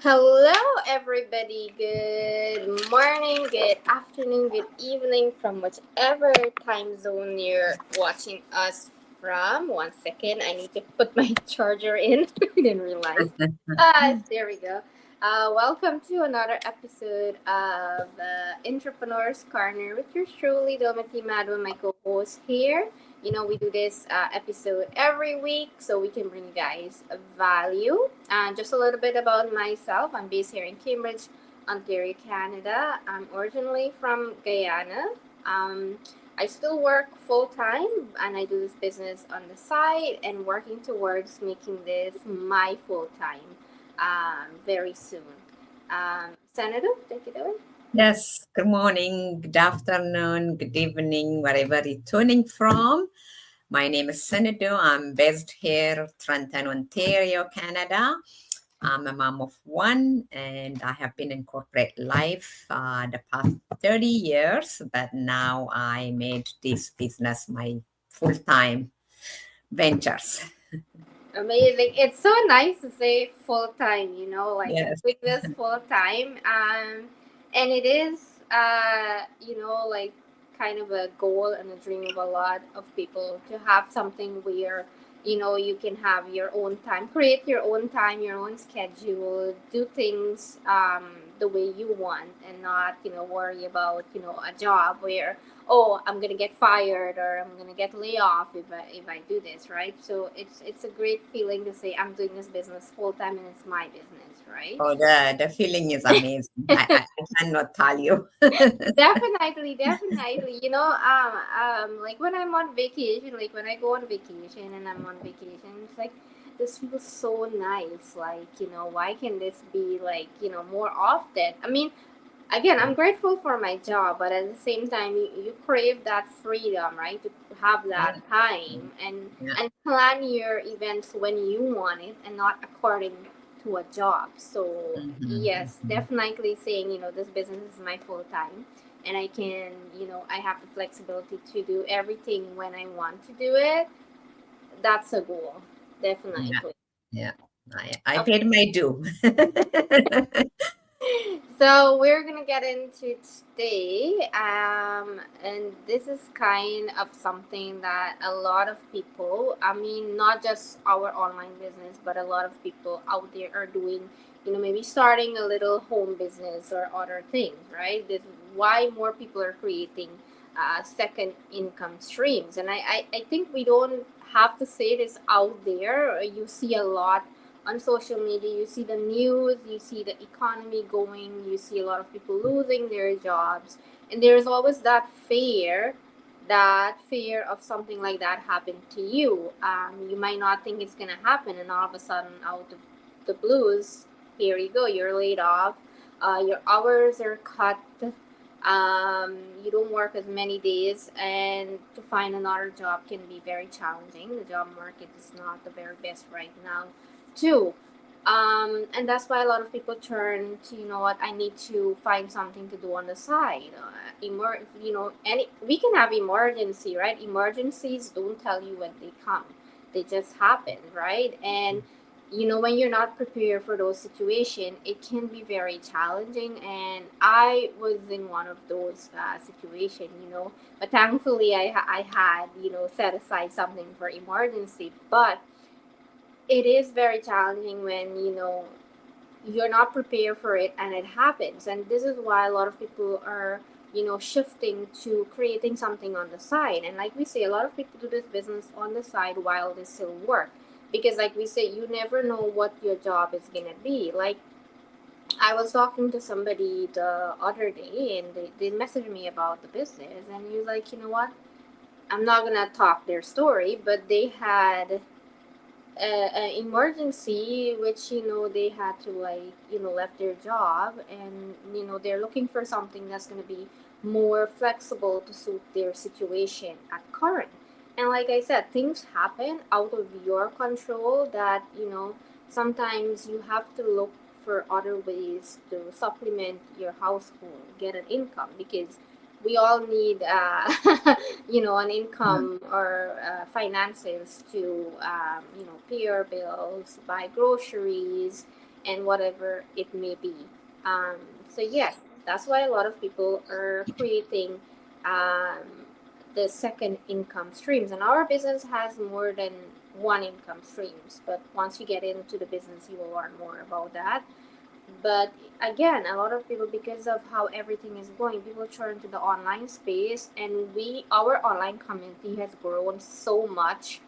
Hello, everybody. Good morning, good afternoon, good evening from whichever time zone you're watching us from. One second, I need to put my charger in. I didn't realize. There we go. Welcome to another episode of Entrepreneur's Corner with your truly Domity Madwa, my co-host here. We do this episode every week so we can bring you guys value. Just a little bit about myself. I'm based here in Cambridge, Ontario, Canada. I'm originally from Guyana. Um, I still work full time and I do this business on the side and working towards making this my full time very soon. Senator, take it away. Yes, good morning, good afternoon, good evening, wherever you're tuning from. My name is Senator. I'm based here, Trenton, Ontario, Canada. I'm a mom of one, and I have been in corporate life the past 30 years, but now I made this business my full-time ventures. Amazing. It's so nice to say full time, like Yes. doing this full time. And it is, like kind of a goal and a dream of a lot of people to have something where, you can have your own time, create your own time, your own schedule, do things the way you want and not, worry about, a job where I'm gonna get fired or I'm gonna get laid off if I do this, right? So it's a great feeling to say I'm doing this business full time and it's my business, right? Oh, the feeling is amazing. I cannot tell you. Definitely, definitely. Like when I'm on vacation, like when I go on vacation and I'm on vacation, it's like this feels so nice. Like, why can this be like, more often? I mean, again, I'm grateful for my job, but at the same time, you crave that freedom, right? To have that time Yeah. and plan your events when you want it and not according to a job. So Mhm, yes, mhm. definitely saying, this business is my full time and I can, I have the flexibility to do everything when I want to do it. That's a goal. Yeah, Definitely. yeah. I paid my due. So we're gonna get into today, and this is kind of something that a lot of people, I mean, not just our online business, but a lot of people out there are doing, maybe starting a little home business or other things, right? This is why more people are creating second income streams, and I think we don't have to say this out there. You see a lot on social media, you see the news, you see the economy going, you see a lot of people losing their jobs, and there's always that fear of something like that happen to you. You might not think it's gonna happen, and all of a sudden, out of the blues, here you go, you're laid off, your hours are cut, you don't work as many days, and to find another job can be very challenging. The job market is not the very best right now too. And that's why a lot of people turn to, what, I need to find something to do on the side. Any we can have emergency, right? Emergencies don't tell you when they come; they just happen, right? And when you're not prepared for those situations, it can be very challenging. And I was in one of those situations, but thankfully I had, set aside something for emergency. But it is very challenging when you're not prepared for it and it happens. And this is why a lot of people are shifting to creating something on the side. And like we say, a lot of people do this business on the side while they still work, because like we say, you never know what your job is going to be like. I was talking to somebody the other day and they messaged me about the business, and you're like, you know what, I'm not gonna talk their story, but they had an emergency, which they had to, like, left their job, and they're looking for something that's going to be more flexible to suit their situation at current. And like I said, things happen out of your control that sometimes you have to look for other ways to supplement your household, get an income, because we all need an income or finances to pay our bills, buy groceries, and whatever it may be. Um, so yes, that's why a lot of people are creating um, the second income streams, and our business has more than one income streams. But once you get into the business, you will learn more about that. But again, a lot of people, because of how everything is going, people turn to the online space, and our online community has grown so much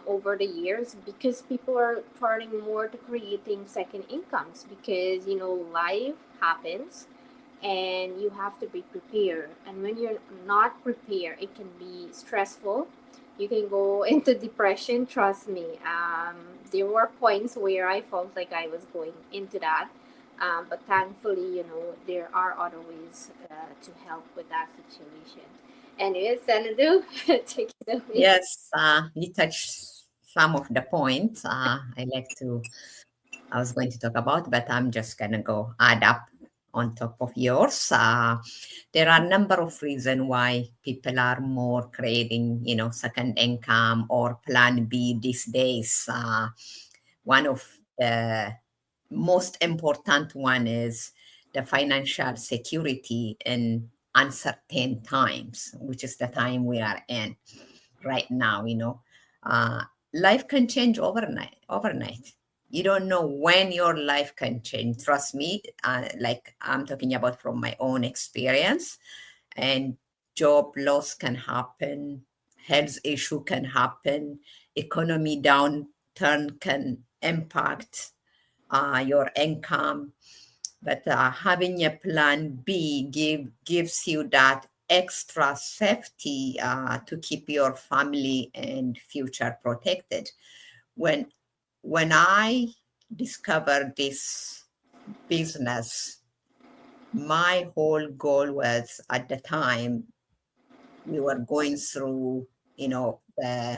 over the years because people are turning more to creating second incomes, because life happens and you have to be prepared, and when you're not prepared it can be stressful. You can go into depression, trust me. There were points where I felt like I was going into that, but thankfully there are other ways to help with that situation. Anyways, Sanadu, take it away. Yes, you touched some of the points I was going to talk about, but I'm just gonna go add up on top of yours. There are a number of reasons why people are more creating, second income or plan B these days. One of the most important one is the financial security in uncertain times, which is the time we are in right now. uh, Life can change overnight. You don't know when your life can change. Trust me, like I'm talking about from my own experience. And job loss can happen, health issue can happen, economy downturn can impact your income. But having a plan B gives you that extra safety to keep your family and future protected. When when I discovered this business, my whole goal was, at the time we were going through, the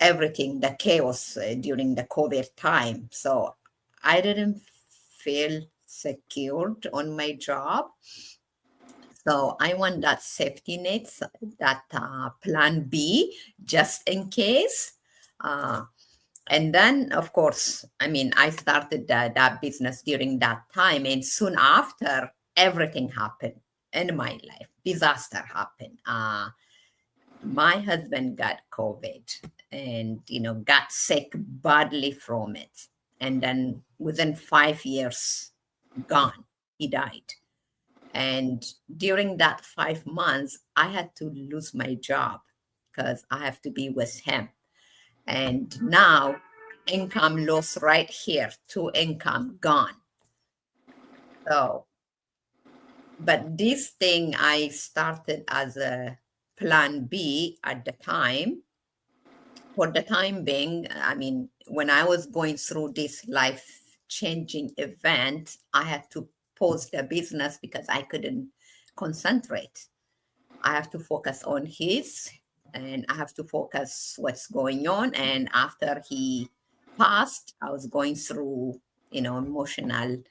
everything, the chaos during the COVID time. So I didn't feel secured on my job. So I want that safety net, that plan B, just in case. Uh, and then, of course, I mean, I started that business during that time. And soon after, everything happened in my life. Disaster happened. My husband got COVID and, got sick badly from it. And then within 5 years, gone, he died. And during that 5 months, I had to lose my job because I have to be with him. And now, income loss right here, two income gone. So, but this thing I started as a plan B at the time. For the time being, I mean, when I was going through this life changing event, I had to pause the business because I couldn't concentrate. I have to focus on his, and I have to focus what's going on. And after he passed, I was going through, emotional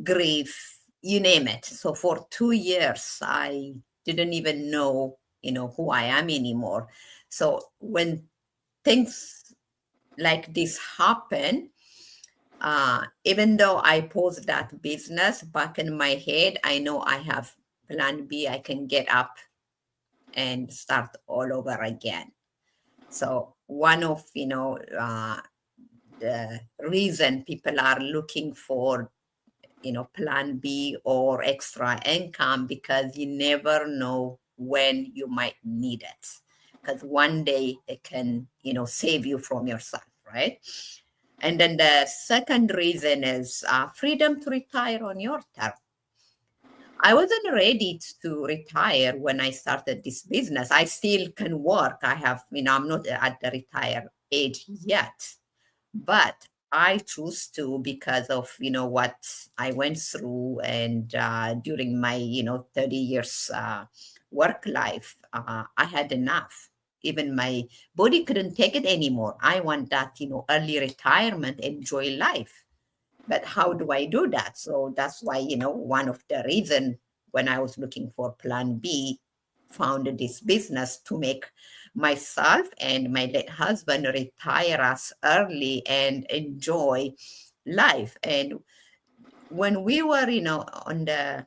grief, you name it. So for 2 years, I didn't even know, who I am anymore. So when things like this happen, even though I paused that business, back in my head, I know I have plan B. I can get up and start all over again. So one of the reason people are looking for plan B or extra income, because you never know when you might need it, because one day it can save you from yourself, right? And then the second reason is freedom to retire on your term. I wasn't ready to retire when I started this business. I still can work. I have, I'm not at the retire age yet, but I choose to because of, what I went through. And during my, 30 years work life, I had enough. Even my body couldn't take it anymore. I want that, early retirement, enjoy life. But how do I do that? So that's why, one of the reason when I was looking for plan B, founded this business to make myself and my late husband retire us early and enjoy life. And when we were, on the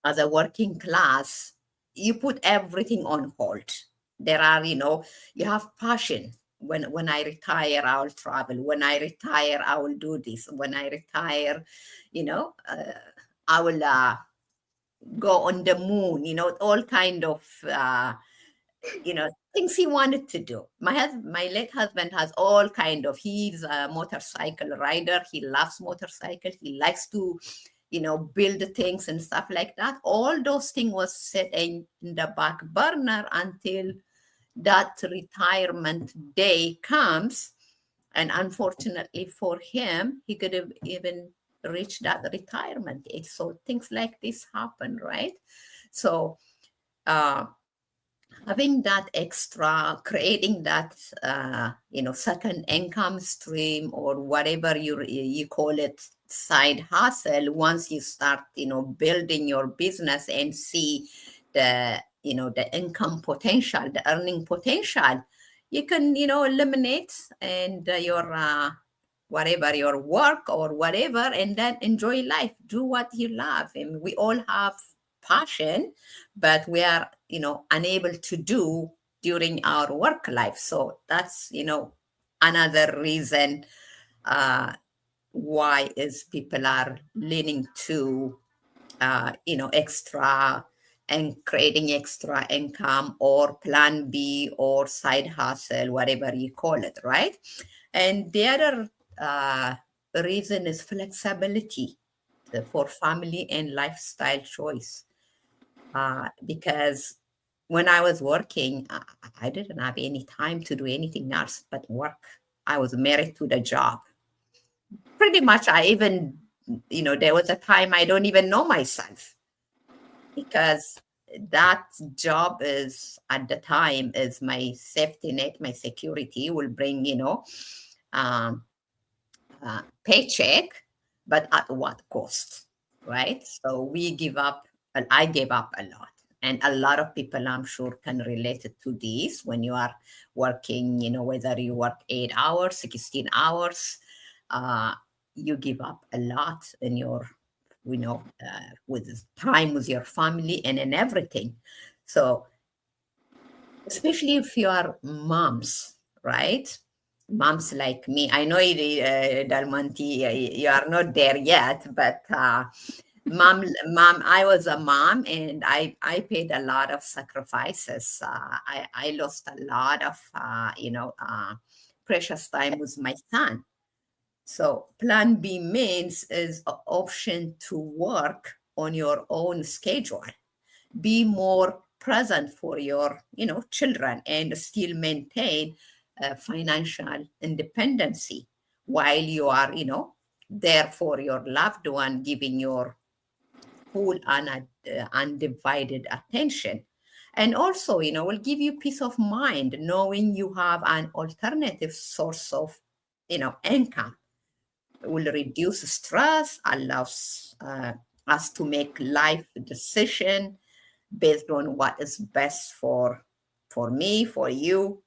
as a working class, you put everything on hold. There are, you have passion. When I retire, I'll travel. When I retire, I will do this. When I retire, you know, uh, I will go on the moon. All kind of things he wanted to do. My late husband has all kind of. He's a motorcycle rider. He loves motorcycles. He likes to build things and stuff like that. All those things was sitting in the back burner until that retirement day comes. And unfortunately for him, he could have even reached that retirement age. So things like this happen, right? So uh, having that extra, creating that second income stream, or whatever you call it, side hustle, once you start building your business and see the income potential, the earning potential, you can eliminate and your whatever your work or whatever, and then enjoy life, do what you love. And we all have passion, but we are unable to do during our work life. So that's another reason uh, why is people are leaning to extra and creating extra income, or plan B, or side hustle, whatever you call it, right? And the other uh, reason is flexibility for family and lifestyle choice. Because when I was working, I didn't have any time to do anything else but work. I was married to the job. Pretty much, I even, there was a time I don't even know myself, because that job is, at the time, is my safety net, my security, will bring, um, paycheck, but at what cost, right? So we give up, and I gave up a lot. And a lot of people, I'm sure, can relate it to this. When you are working, whether you work 8 hours, 16 hours, uh, you give up a lot in your, with time with your family and in everything. So especially if you are moms, right? Moms like me. I know, Dalmanti, you are not there yet, but mom, I was a mom, and I paid a lot of sacrifices. I lost a lot of, precious time with my son. So plan B means is an option to work on your own schedule, be more present for your children, and still maintain financial independency, while you are there for your loved one, giving your full undivided attention. And also, will give you peace of mind knowing you have an alternative source of income. Will reduce stress, allows us to make life decision based on what is best for me, for you,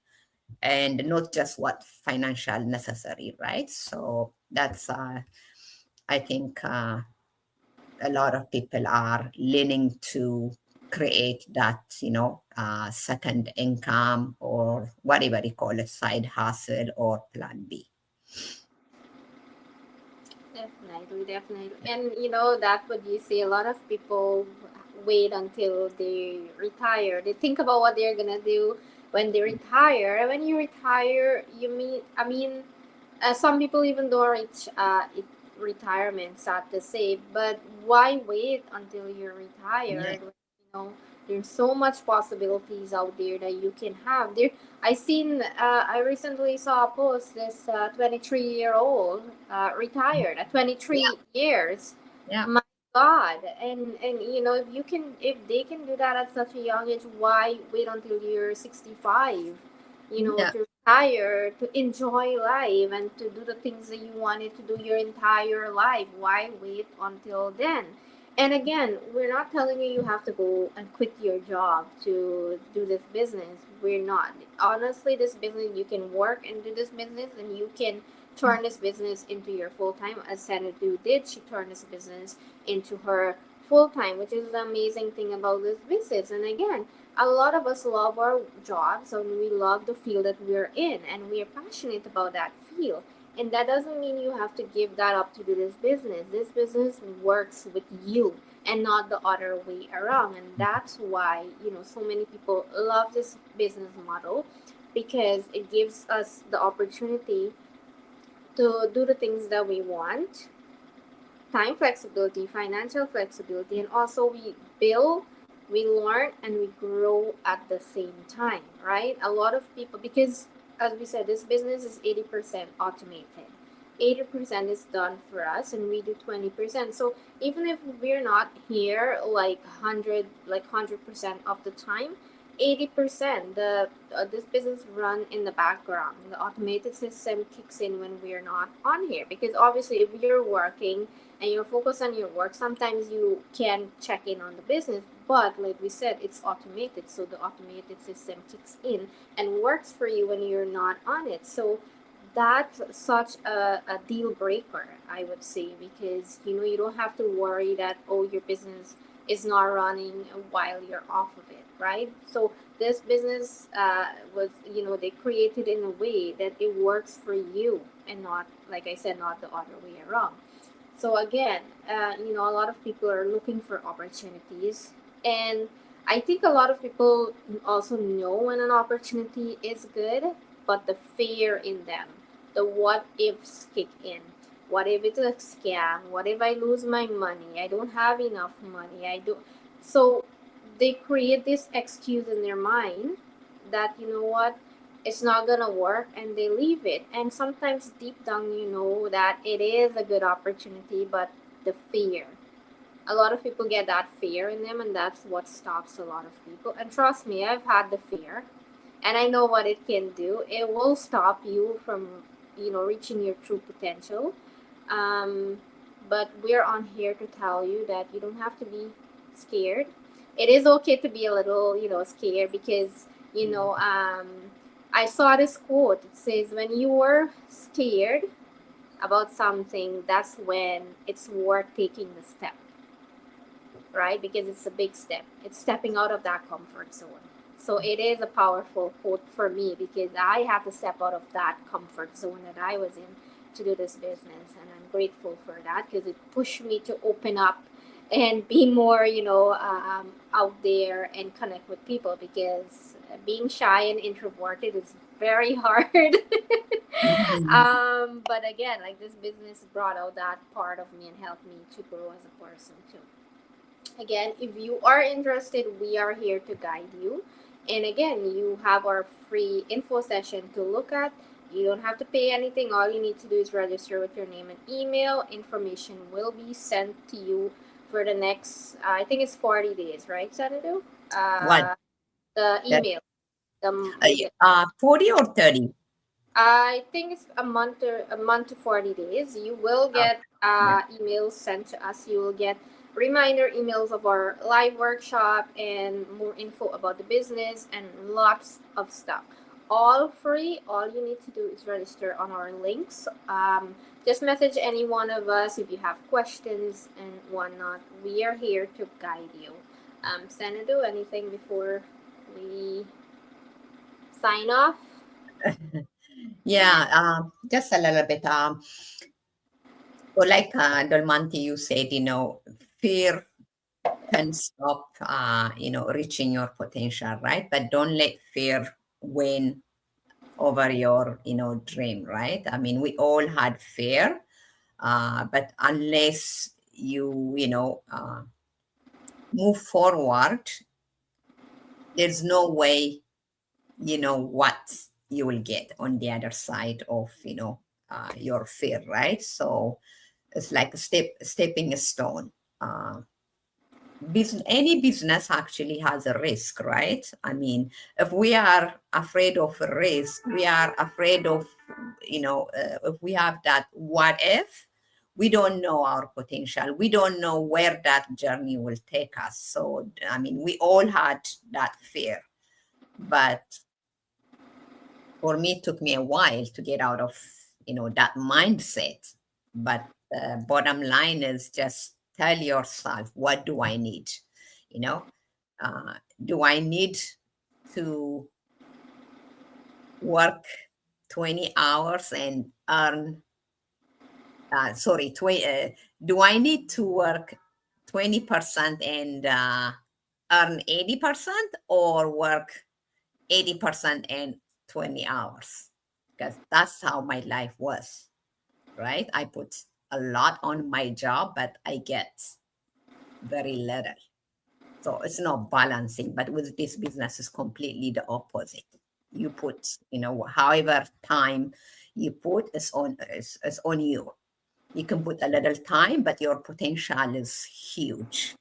and not just what financial necessary, right? So that's I think a lot of people are leaning to create that second income, or whatever you call it, side hustle or plan B. Definitely, definitely. And that what you say, a lot of people wait until they retire. They think about what they're gonna do when they retire. And when you retire, some people even don't reach retirement, sad to say. But why wait until you're Yeah, retired? There's so much possibilities out there that you can have. I recently saw a post. This 23-year-old retired at yeah, 23 years. yeah, My God! And if they can do that at such a young age, why wait until you're 65? yeah, To retire, to enjoy life, and to do the things that you wanted to do your entire life. Why wait until then? And again, we're not telling you have to go and quit your job to do this business. We're not. Honestly, this business, you can work and do this business, and you can turn this business into your full time, as Senator did. She turned this business into her full time, which is the amazing thing about this business. And again, a lot of us love our jobs and we love the field that we're in, and we are passionate about that field. And that doesn't mean you have to give that up to do this business. This business works with you and not the other way around. And that's why, so many people love this business model, because it gives us the opportunity to do the things that we want, time flexibility, financial flexibility, and also we build, we learn, and we grow at the same time, right? A lot of people, because as we said, this business is 80% automated. 80% is done for us and we do 20%. So even if we're not here like 100% of the time, 80% the this business run in the background. The automated system kicks in when we're not on here, because obviously if you're working and you're focused on your work, sometimes you can check in on the business, but like we said, it's automated, so the automated system kicks in and works for you when you're not on it. So that's such a deal breaker, I would say, because you don't have to worry that, oh, your business is not running while you're off of it, right? So this business was, they created in a way that it works for you and not, like I said, not the other way around. So again, a lot of people are looking for opportunities, and I think a lot of people also know when an opportunity is good, but the fear in them, the what ifs kick in. What if it's a scam? What if I lose my money? I don't have enough money. I do. So they create this excuse in their mind that, what, it's not gonna work, and they leave it. And sometimes deep down you know that it is a good opportunity, but the fear, a lot of people get that fear in them, and that's what stops a lot of people. And trust me, I've had the fear, and I know what it can do. It will stop you from reaching your true potential. um, but we're on here to tell you that you don't have to be scared. It is okay to be a little, scared, because, I saw this quote. It says, when you are scared about something, that's when it's worth taking the step, right? Because it's a big step. It's stepping out of that comfort zone. So it is a powerful quote for me, because I had to step out of that comfort zone that I was in to do this business. And I'm grateful for that, because it pushed me to open up and be more, out there and connect with people, because being shy and introverted is very hard. Mhm. But again, like, this business brought out that part of me and helped me to grow as a person too. Again, if you are interested, we are here to guide you. And again, you have our free info session to look at. You don't have to pay anything. All you need to do is register with your name and email. Information will be sent to you for the next, I think it's 40 days, right, Senator? What? The That, email, the 40 or 30? I think it's a month to 40 days. You will Oh, get yeah. emails sent to us. You will get reminder emails of our live workshop and more info about the business and lots of stuff. All free. All you need to do is register on our links. Just message any one of us if you have questions and whatnot. We are here to guide you. Senator, anything before we sign off? Yeah, just a little bit. So like Dolmanti, you said, fear can stop, reaching your potential, right? But don't let fear win over your, dream, right? I mean, we all had fear, but unless you, move forward, there's no way what you will get on the other side of your fear, right? So it's like a stepping stone. Any business actually has a risk, right? I mean, if we are afraid of a risk, we are afraid of if we have that what if, we don't know our potential, we don't know where that journey will take us. So I mean, we all had that fear, but for me, it took me a while to get out of that mindset. But the bottom line is just tell yourself, what do I need? You know, do I need to work 20 hours and earn, sorry, do I need to work 20% and earn 80% or work 80% and 20 hours? Because that's how my life was, right? I put a lot on my job, but I get very little. So it's not balancing, but with this business is completely the opposite. You put, however time you put is on you. You can put a little time, but your potential is huge.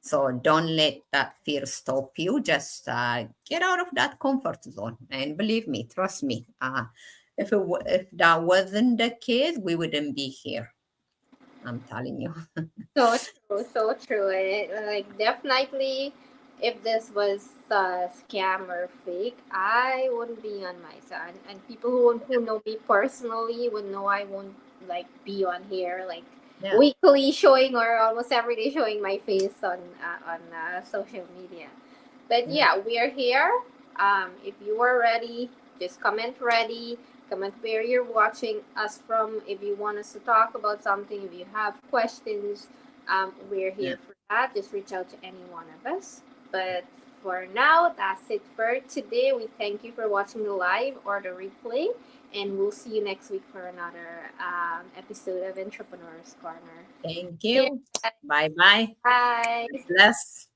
So don't let that fear stop you. Just get out of that comfort zone. And believe me, trust me, if that wasn't the case, we wouldn't be here. I'm telling you. So true, so true. Like definitely, if this was a scam or fake, I wouldn't be on my side. And people who know me personally would know I won't like be on here like Yeah. weekly showing or almost every day showing my face on social media. But Yeah. yeah, we are here. If you are ready, just comment ready. Comment where you're watching us from. If you want us to talk about something, if you have questions, we're Yeah. here for that. Just reach out to any one of us. But for now, that's it for today. We thank you for watching the live or the replay, and we'll see you next week for another episode of Entrepreneurs Corner. Thank Cheers. you. Bye bye. Bye. Bless.